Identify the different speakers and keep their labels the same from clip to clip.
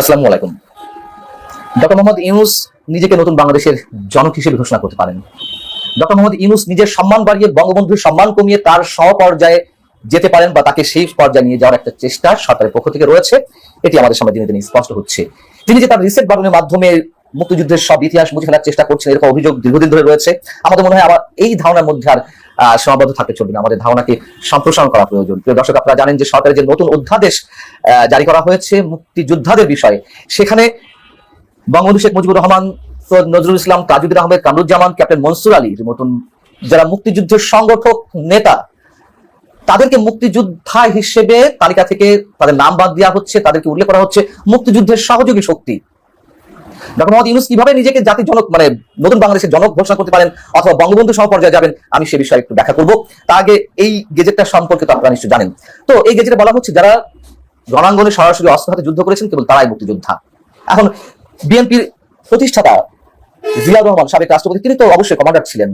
Speaker 1: আসসালামু আলাইকুম। ডক্টর মোহাম্মদ ইউনূস নিজেকে নতুন বাংলাদেশের জনক হিসেবে ঘোষণা করতে পারেন। ডক্টর মোহাম্মদ ইউনূস নিজের সম্মান বাড়িয়ে বঙ্গবন্ধুর সম্মান কমিয়ে তার সমপর্যায়ে যেতে পারেন বা তাকে সেই পর্যায়ে নিয়ে যাওয়ার একটা চেষ্টা সরকারের পক্ষ থেকে রয়েছে। এটি আমাদের সামনে দিনে দিনে স্পষ্ট হচ্ছে। তিনি যে তার রিসেট বাটনের মাধ্যমে মুক্তিযুদ্ধের সব ইতিহাস মুছে ফেলার চেষ্টা করছেন, এরকম অভিযোগ দীর্ঘদিন ধরে রয়েছে। আমাদের মনে হয় আবার এই ধারণার মধ্যে আর সীমাবদ্ধ থাকতে চলবে না, আমাদের ধারণাকে সম্প্রসারণ করা প্রয়োজন। প্রিয় দর্শক, আপনারা জানেন যে সরকারের যে নতুন অধ্যাদেশ জারি করা হয়েছে মুক্তিযোদ্ধাদের বিষয়ে, সেখানে বঙ্গবন্ধু শেখ মুজিবুর রহমান, সৈয়দ নজরুল ইসলাম, তাজউদ্দিন আহমেদ, কামরুজ্জামান, ক্যাপ্টেন মনসুর আলীর মতন যারা মুক্তিযুদ্ধের সংগঠক নেতা, তাদেরকে মুক্তিযোদ্ধা হিসেবে তালিকা থেকে তাদের নাম বাদ দেওয়া হচ্ছে, তাদেরকে উল্লেখ করা হচ্ছে মুক্তিযুদ্ধের সহযোগী শক্তি। ডক্টর মোহাম্মদ ইউনূস কিভাবে নিজেকে জাতির জনক নতুন বাংলাদেশের জনক ঘোষণা করতে পারেন অথবা বঙ্গবন্ধু সমপর্যায়ে যাবেন, আমি সে বিষয়ে একটু ব্যাখ্যা করবো। তার আগে এই গেজেটটা সম্পর্কে তো আপনারা নিশ্চয় জানেন। তো এই গেজেটে বলা হচ্ছে যারা রণাঙ্গনে সরাসরি অস্ত্র হাতে যুদ্ধ করেছেন কেবল তারাই মুক্তিযোদ্ধা। এখন বিএনপির প্রতিষ্ঠাতা জিয়াউর রহমান, সাবেক রাষ্ট্রপতি, তিনি তো অবশ্যই কমান্ডার ছিলেন,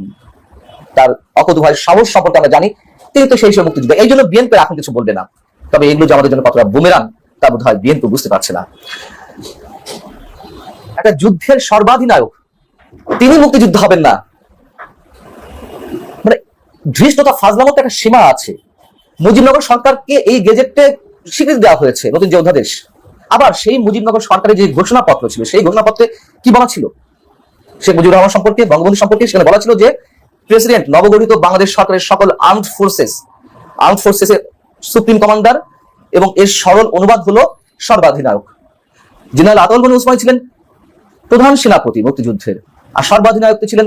Speaker 1: তার অকথ্য সাহস সম্পর্কে আমরা জানি, তিনি তো সেই হিসেবে মুক্তিযোদ্ধা। এই জন্য বিএনপি এখন কিছু বলবে না। তবে এগুলো যে আমাদের জন্য কতটা বুমেরাং তা বোধ হয় বিএনপি বুঝতে পারছে না। একটা যুদ্ধের সর্বাধিনায়ক তিনি মুক্তিযুদ্ধ হবেন না, মানে ধৃষ্টতা ফাজলামত একটা সীমা আছে। মুজিবনগর সরকারকে এই গেজেটে স্বীকৃতি দেওয়া হয়েছে, নতুন যে অধ্যাদেশ। আবার সেই মুজিবনগর সরকারের যে ঘোষণাপত্র ছিল, সেই ঘোষণাপত্রে কি বলা ছিল শেখ মুজিবুর রহমান সম্পর্কে, বঙ্গবন্ধু সম্পর্কে? সেখানে বলা ছিল যে প্রেসিডেন্ট নবগঠিত বাংলাদেশ সরকারের সকল আর্মড ফোর্সেসের সুপ্রিম কমান্ডার, এবং এর সরল অনুবাদ হলো সর্বাধিনায়ক। জেনারেল আতাউল গনি ওসমানী ছিলেন প্রধান সেনাপতি মুক্তিযুদ্ধের, আর সর্বাধিনায়ক ছিলেন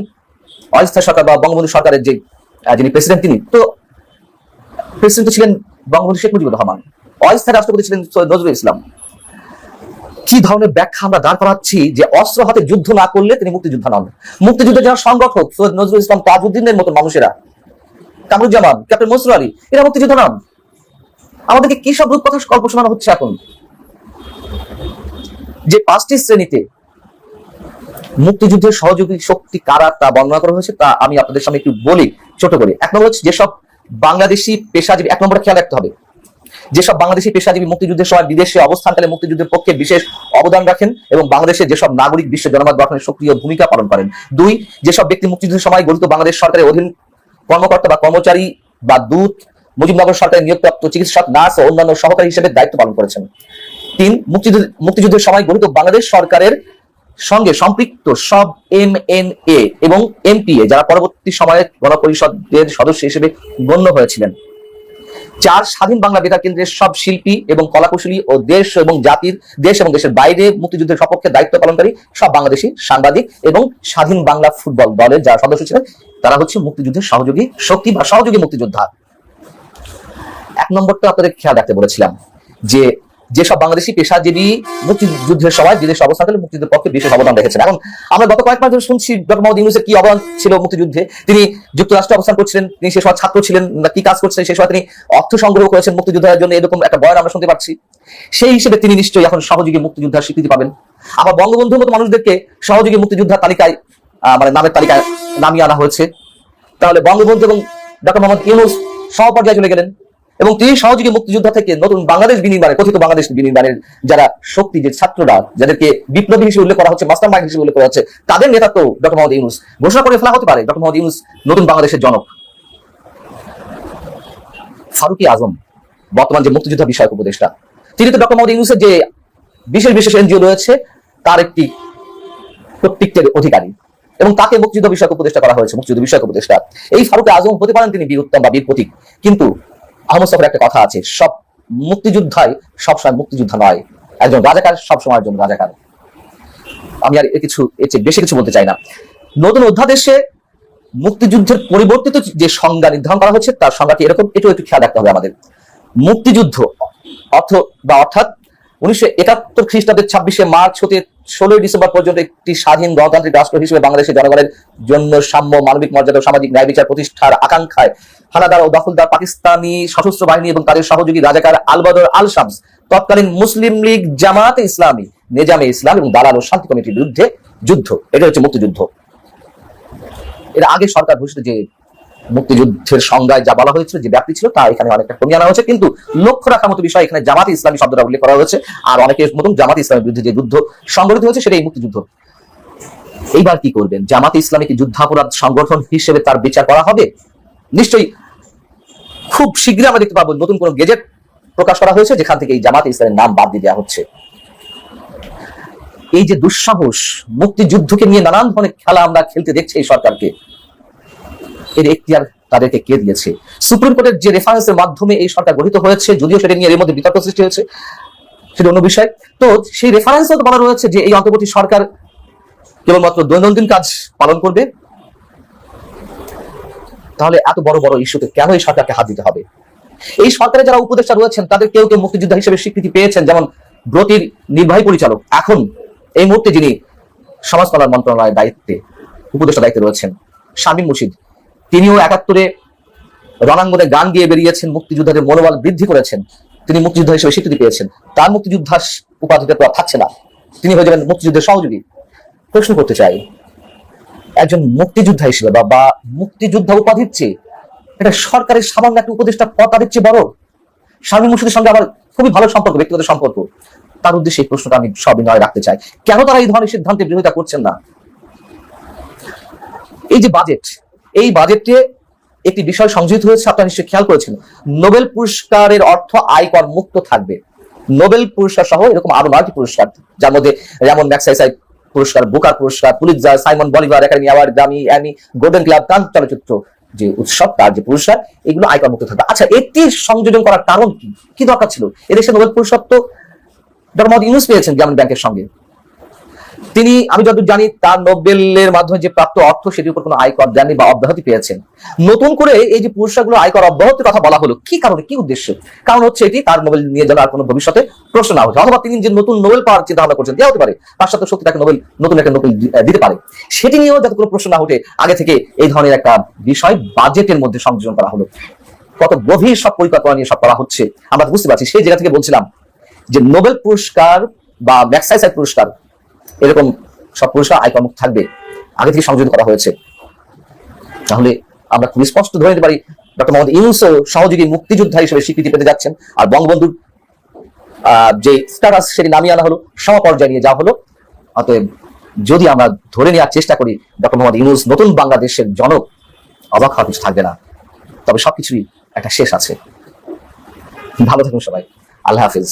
Speaker 1: অস্থায়ী সরকার বা বঙ্গবন্ধু সরকারের যে যিনি প্রেসিডেন্ট, তিনি তো প্রেসিডেন্ট ছিলেন বঙ্গবন্ধু শেখ মুজিবুর রহমান, অস্থায়ী রাষ্ট্রপতি ছিলেন সৈয়দ নজরুল ইসলাম। কি ধরনের ব্যাখ্যা আমরা দাঁড় করাচ্ছি যে অস্ত্র হাতে যুদ্ধ না করলে তিনি মুক্তিযোদ্ধা নন। মুক্তিযুদ্ধের যারা সংগঠক সৈয়দ নজরুল ইসলাম, তাজউদ্দিনের মতো মানুষেরা, কামরুজ্জামান, ক্যাপ্টেন মনসুর আলী, এরা মুক্তিযোদ্ধা নন। আমাদেরকে কি সব রূপকথা গল্প শোনানো হচ্ছে এখন? যে 5টি শ্রেণীতে মুক্তিযুদ্ধের সহযোগী শক্তি কারা তা বর্ণনা করা হয়েছে, তা আমি আপনাদের সামনে একটু বলি ছোট করে। 1 নম্বর হচ্ছে যেসব বাংলাদেশি পেশাজীবী, 1 নম্বরে খেয়াল রাখতে হবে, যেসব বাংলাদেশি পেশাজীবী মুক্তিযুদ্ধের সময় বিদেশে অবস্থানকালে মুক্তিযুদ্ধের পক্ষে বিশেষ অবদান রাখেন এবং বাংলাদেশের যেসব নাগরিক বিশ্ব জনমত গঠনে সক্রিয় ভূমিকা পালন করেন। 2, যেসব ব্যক্তি মুক্তিযুদ্ধের সময় গঠিত বাংলাদেশ সরকারের অধীন কর্মকর্তা বা কর্মচারী বা দূত, মুজিবনগর সরকারের নিয়োগপ্রাপ্ত চিকিৎসক, নার্স ও অন্যান্য সহকারী হিসেবে দায়িত্ব পালন করেছেন। 3, মুক্তিযুদ্ধের সময় গঠিত বাংলাদেশ সরকারের সঙ্গে সম্পৃক্ত সব MNA এবং MPA যারা পরবর্তী সময়ে গণপরিষদের সদস্য হিসেবে গণ্য হয়েছিলেন। 4, স্বাধীন বাংলা বেতার কেন্দ্রের সব শিল্পী এবং কলাকুশলী ও দেশ এবং দেশের বাইরে মুক্তিযুদ্ধের সপক্ষে দায়িত্ব পালনকারী সব বাংলাদেশি সাংবাদিক এবং স্বাধীন বাংলা ফুটবল দলের যারা সদস্য ছিলেন, তারা হচ্ছে মুক্তিযুদ্ধের সহযোগী শক্তি বা সহযোগী মুক্তিযোদ্ধা। 1 নম্বরটা আপনাদের খেয়াল রাখতে বলেছিলাম যে যেসব বাংলাদেশি পেশাজীবী মুক্তিযুদ্ধের সময় বিদেশে অবস্থানকালে মুক্তিযুদ্ধের পক্ষে বিশেষ অবদান রেখেছেন। এখন আমরা গত কয়েক মাস ধরে শুনছি ডক্টর মোহাম্মদ ইউনূসের কি অবদান ছিল মুক্তিযুদ্ধে। তিনি যুক্তরাষ্ট্রে অবস্থান করছিলেন, তিনি সে সময় ছাত্র ছিলেন না, কি কাজ করছিলেন, সে সময় তিনি অর্থ সংগ্রহ করেছেন মুক্তিযোদ্ধার জন্য, এরকম একটা বয়ান আমরা শুনতে পাচ্ছি। সেই হিসেবে তিনি নিশ্চয়ই এখন সহযোগী মুক্তিযোদ্ধার স্বীকৃতি পাবেন। আবার বঙ্গবন্ধুর মতো মানুষদেরকে সহযোগী মুক্তিযোদ্ধার তালিকায় নামের তালিকায় নামিয়ে আনা হয়েছে। তাহলে বঙ্গবন্ধু এবং ডক্টর মোহাম্মদ ইউনূস সমপর্যায়ে চলে গেলেন এবং তিনি সহযোগী মুক্তিযোদ্ধা থেকে নতুন বাংলাদেশ বিনির্মাণে, কথিত বাংলাদেশ বিনির্মাণের যারা শক্তি, যে ছাত্ররা, যাদেরকে বিপ্লবী হিসেবে উল্লেখ করা হচ্ছে, মাস্টার মাইন্ড হিসেবে উল্লেখ করা হচ্ছে, তাদের নেতা তো ডক্টর মোহাম্মদ ইউনূস ঘোষণা করে ফেলা হতে পারে ডক্টর মোহাম্মদ ইউনূস নতুন বাংলাদেশের জনক। ফারুকী আজম, বর্তমান যে মুক্তিযোদ্ধা বিষয়ক উপদেষ্টা, তিনি তো ডক্টর মোহাম্মদ ইউনূসের যে বিশেষ এনজিও রয়েছে তার একটি কর্তৃত্বের অধিকারী, এবং তাকে মুক্তিযুদ্ধ বিষয়ক উপদেষ্টা করা হয়েছে, মুক্তিযুদ্ধ বিষয়ক উপদেষ্টা। এই ফারুকী আজম হতে পারেন তিনি বীর উত্তম বা বীর প্রতীক, কিন্তু আহমদ সফরের একটা কথা আছে, সব মুক্তিযোদ্ধাই সবসময় মুক্তিযোদ্ধা নয়, একজন রাজাকার সবসময়ের জন্য রাজাকার। আমি আর এর চেয়ে বেশি কিছু বলতে চাই না। নতুন অধ্যাদেশে মুক্তিযুদ্ধের পরিবর্তিত যে সংজ্ঞা নির্ধারণ করা হচ্ছে তার সংজ্ঞাটি এরকম, এটাও একটু খেয়াল রাখতে হবে আমাদের। মুক্তিযুদ্ধ অর্থাৎ 1971 খ্রিস্টাব্দের 26শে মার্চ হতে 16ই ডিসেম্বর পর্যন্ত একটি স্বাধীন গণতান্ত্রিক রাষ্ট্র হিসেবে বাংলাদেশের জনগণের জন্য সাম্য, মানবিক মর্যাদা, সামাজিক ন্যায় বিচার প্রতিষ্ঠার আকাঙ্ক্ষায় হানাদার ও দখলদার পাকিস্তানি সশস্ত্র বাহিনী এবং তাদের সহযোগী রাজাকার আল-বদর, আল-শামস, তৎকালীন মুসলিম লীগ, জামায়াতে ইসলামী, নেজামে ইসলাম এবং দালাল ও শান্তি কমিটির বিরুদ্ধে যুদ্ধ, এটা হচ্ছে মুক্তিযুদ্ধ। এর আগে সরকার ঘোষিত যে মুক্তিযুদ্ধের সংজ্ঞায় যা বলা হয়েছিল, যে ব্যাপ্তি ছিল তা এখানে অনেকটা কমিয়ে আনা হয়েছে, কিন্তু লক্ষ্য রাখার মতো বিষয় এখানে জামাতে ইসলামী শব্দটা উল্লেখ করা হয়েছে। আর অনেকের মতন জামাতে ইসলামের বিরুদ্ধে যে যুদ্ধ সংগঠিত হয়েছে সেটা এই মুক্তিযুদ্ধ। এইবার কি করবেন? জামাতে ইসলামী কি যুদ্ধাপরাধ সংগঠন হিসেবে তার বিচার করা হবে? নিশ্চয়ই খুব শীঘ্রই আমরা দেখতে পাবো নতুন কোন গেজেট প্রকাশ করা হয়েছে যেখান থেকে এই জামাতে ইসলামের নাম বাদ দিয়ে দেওয়া হচ্ছে। এই যে দুঃসাহস, মুক্তিযুদ্ধকে নিয়ে নানান ধরনের খেলা আমরা খেলতে দেখছি এই সরকারকে, এর এখতিয়ার তাদেরকে কে দিয়েছে? সুপ্রিম কোর্টের যে রেফারেন্সের মাধ্যমে এই সরকার গঠিত হয়েছে, যদিও সেটা নিয়ে এর মধ্যে বিতর্ক সৃষ্টি হয়েছে, সেটা অন্য বিষয়। তো সেই রেফারেন্সে বলা রয়েছে যে এই অন্তর্বর্তী সরকার কেবলমাত্র দৈনন্দিন কাজ পালন করবে। তাহলে এত বড় বড় ইস্যুতে কেন এই সরকারকে হাত দিতে হবে? এই সরকারে যারা উপদেষ্টা রয়েছেন তাদের কেউ কেউ মুক্তিযোদ্ধা হিসেবে স্বীকৃতি পেয়েছেন, যেমন ব্রতির নির্বাহী পরিচালক, এখন এই মুহূর্তে যিনি সমাজ কল্যাণ মন্ত্রণালয়ের দায়িত্বে উপদেষ্টা দায়িত্বে রয়েছেন, শামীম মুর্শিদ, তিনিও ৭১ রণাঙ্গনে গান গিয়ে বেরিয়েছেন, মুক্তিযোদ্ধাদের মনোবল বৃদ্ধি করেছেন, তিনি মুক্তিযোদ্ধা হিসেবে স্বীকৃতি পেয়েছেন। তার মুক্তিযোদ্ধা উপাধিটা তো থাকছে না, তিনি হয়ে যাবেন মুক্তিযুদ্ধের সহযোগী। প্রশ্ন করতে চাই, একজন মুক্তিযোদ্ধা হিসেবে বা মুক্তিযোদ্ধা উপাধির চেয়ে এটা সরকারের সামান্য একটা উপদেষ্টা পদ তাদের চেয়ে বড়? শামীম মুর্শিদের সঙ্গে আমার খুবই ভালো সম্পর্ক, ব্যক্তিগত সম্পর্ক। তার উদ্দেশ্যে এই প্রশ্নটা আমি সবিনয় রাখতে চাই, কেন তারা এই ধরনের সিদ্ধান্তের বিরোধিতা করছেন না? এই যে বাজেট, এই বাজেটে একটি বিষয় সংযোজিত হয়েছে, আপনারা নিশ্চয়ই খেয়াল করেছেন, নোবেল পুরস্কারের অর্থ আয়কর মুক্ত থাকবে। নোবেল পুরস্কার সহ এরকম আরো 9টি পুরস্কার, যার মধ্যে র্যামন ম্যাগসাইসাই পুরস্কার, বুকার পুরস্কার, Pulitzer, Simon Bolivar academy award, Grammy, Emmy, golden globe, Cannes চলচ্চিত্র যে উৎসব, তার যে পুরস্কার, এগুলো আয়কর মুক্ত থাকবে। আচ্ছা, এটি সংযোজন করার কারণ কি? কি দরকার ছিল? এদেশে নোবেল পুরস্কার তো ডক্টর মোহাম্মদ ইউনূস পেয়েছেন গ্রামীণ ব্যাংকের সঙ্গে। তিনি, আমি যতদূর জানি, তার নোবেলের মাধ্যমে যে প্রাপ্ত অর্থ সেটির উপর কোনো আয়কর দেননি বা অব্যাহতি পেয়েছেন। নতুন করে এই যে পুরস্কারগুলো আয়কর অব্যাহতির কথা বলা হলো, কি কারণে, কি উদ্দেশ্যে? কারণ হচ্ছে এটি তার নোবেল নিয়ে যেন আর কোনো ভবিষ্যতে প্রশ্ন না ওঠে, অথবা তিনি যে নতুন নোবেল পাওয়ার চিন্তা ভাবনা করছেন, দেওয়া হতে পারে, পাশ্চাত্য শক্তি তাকে নোবেল, নতুন একটা নোবেল দিতে পারে, সেটি নিয়েও যাতে কোনো প্রশ্ন না ওঠে, আগে থেকে এই ধরনের একটা বিষয় বাজেটের মধ্যে সংযোজন করা হলো। কত গভীর সব পরিকল্পনা নিয়ে সব করা হচ্ছে আমরা বুঝতে পারছি। সেই জায়গা থেকে বলছিলাম যে নোবেল পুরস্কার বা ম্যাগসাইসাই পুরস্কার, এরকম সব পুরস্কার আয়কর মুক্ত থাকবে, আগে থেকে সংযোজন করা হয়েছে। তাহলে আমরা খুব স্পষ্ট ধরে নিতে পারি ডক্টর মোহাম্মদ ইউনূসও সহযোগী মুক্তিযোদ্ধা হিসেবে স্বীকৃতি পেতে যাচ্ছেন, আর বঙ্গবন্ধুর যে স্ট্যাটাস সেটি নামিয়ে আনা হলো, সমপর্যায়ে নিয়ে যাওয়া হলো। অতএব যদি আমরা ধরে নেওয়ার চেষ্টা করি ডক্টর মোহাম্মদ ইউনূস নতুন বাংলাদেশের জনক, অবাক হওয়ার কিছু থাকবে না। তবে সবকিছুই একটা শেষ আছে। ভালো থাকুন সবাই, আল্লাহ হাফিজ।